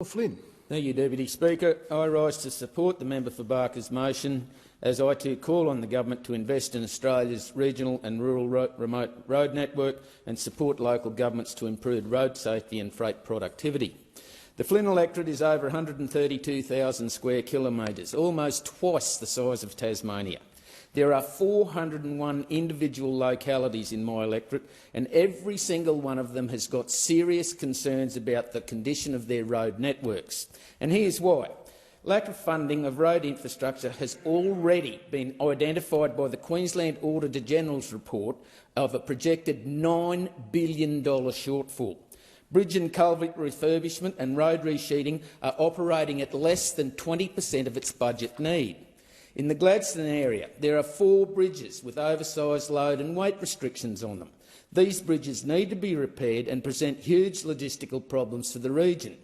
Flynn. Thank you, Deputy Speaker. I rise to support the member for Barker's motion, as I too call on the government to invest in Australia's regional and rural remote road network and support local governments to improve road safety and freight productivity. The Flynn electorate is over 132,000 square kilometres, almost twice the size of Tasmania. There are 401 individual localities in my electorate, and every single one of them has got serious concerns about the condition of their road networks. And here's why. Lack of funding of road infrastructure has already been identified by the Queensland Auditor-General's report of a projected $9 billion shortfall. Bridge and culvert refurbishment and road resheeting are operating at less than 20% of its budget need. In the Gladstone area, there are 4 bridges with oversized load and weight restrictions on them. These bridges need to be repaired and present huge logistical problems for the region.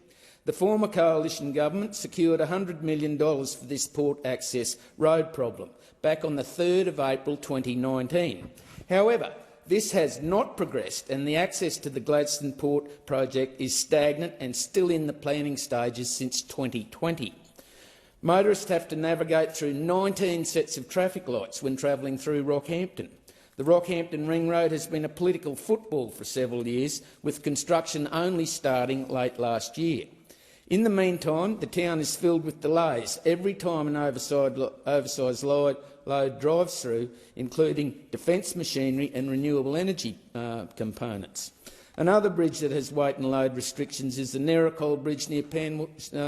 The former coalition government secured $100 million for this port access road problem back on the 3rd of April 2019. However, this has not progressed, and the access to the Gladstone Port project is stagnant and still in the planning stages since 2020. Motorists have to navigate through 19 sets of traffic lights when travelling through Rockhampton. The Rockhampton Ring Road has been a political football for several years, with construction only starting late last year. In the meantime, the town is filled with delays every time an oversized load drives through, including defence machinery and renewable energy components. Another bridge that has weight and load restrictions is the Nericol Bridge near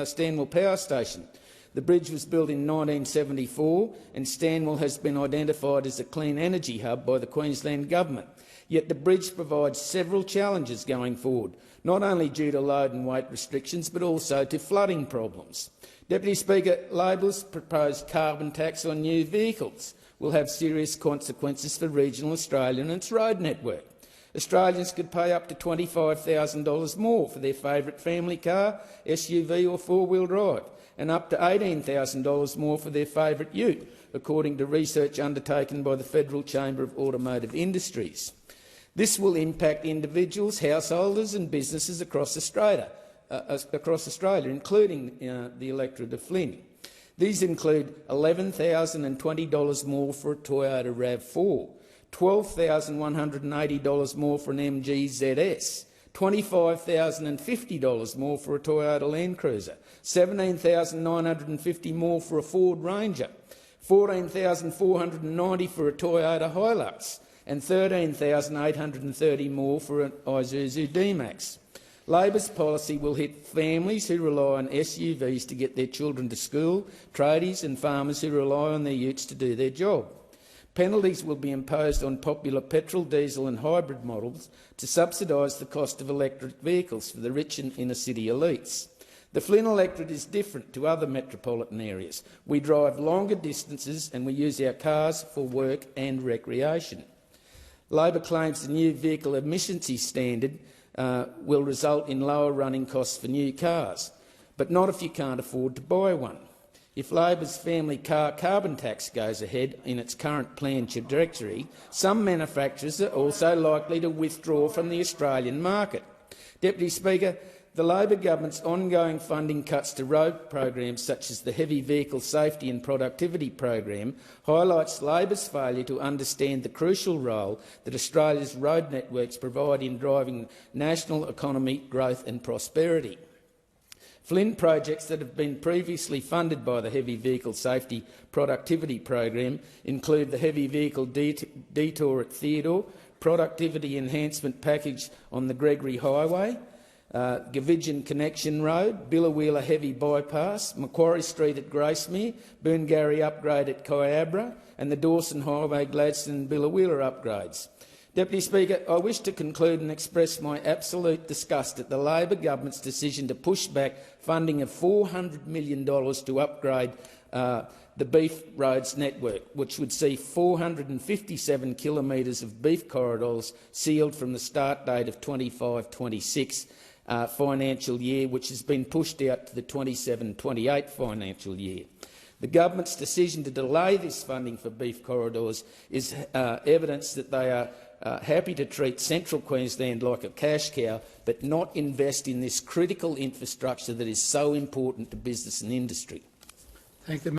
Stanwell Power Station. The bridge was built in 1974, and Stanwell has been identified as a clean energy hub by the Queensland Government. Yet the bridge provides several challenges going forward, not only due to load and weight restrictions but also to flooding problems. Deputy Speaker, Labor's proposed carbon tax on new vehicles will have serious consequences for regional Australia and its road network. Australians could pay up to $25,000 more for their favourite family car, SUV or four-wheel drive, and up to $18,000 more for their favourite ute, according to research undertaken by the Federal Chamber of Automotive Industries. This will impact individuals, householders and businesses across Australia, including the electorate of Flynn. These include $11,020 more for a Toyota RAV4, $12,180 more for an MG ZS, $25,050 more for a Toyota Land Cruiser, $17,950 more for a Ford Ranger, $14,490 for a Toyota Hilux, and $13,830 more for an Isuzu D-Max. Labor's policy will hit families who rely on SUVs to get their children to school, tradies and farmers who rely on their utes to do their job. Penalties will be imposed on popular petrol, diesel and hybrid models to subsidise the cost of electric vehicles for the rich and inner-city elites. The Flynn electorate is different to other metropolitan areas. We drive longer distances and we use our cars for work and recreation. Labor claims the new vehicle emissions standard will result in lower running costs for new cars, but not if you can't afford to buy one. If Labor's family car carbon tax goes ahead in its current planned trajectory, some manufacturers are also likely to withdraw from the Australian market. Deputy Speaker, the Labor government's ongoing funding cuts to road programs such as the Heavy Vehicle Safety and Productivity program highlights Labor's failure to understand the crucial role that Australia's road networks provide in driving national economy growth and prosperity. Flynn projects that have been previously funded by the Heavy Vehicle Safety Productivity program include the Heavy Vehicle Detour at Theodore, Productivity Enhancement Package on the Gregory Highway, Gavidgen Connection Road, Billawheeler Heavy Bypass, Macquarie Street at Gracemere, Burngary Upgrade at Kyabra and the Dawson Highway Gladstone and Billawheeler upgrades. Deputy Speaker, I wish to conclude and express my absolute disgust at the Labor government's decision to push back funding of $400 million to upgrade the beef roads network, which would see 457 kilometres of beef corridors sealed from the start date of 25-26 financial year, which has been pushed out to the 27-28 financial year. The government's decision to delay this funding for beef corridors is evidence that they are happy to treat central Queensland like a cash cow, but not invest in this critical infrastructure that is so important to business and industry. Thank the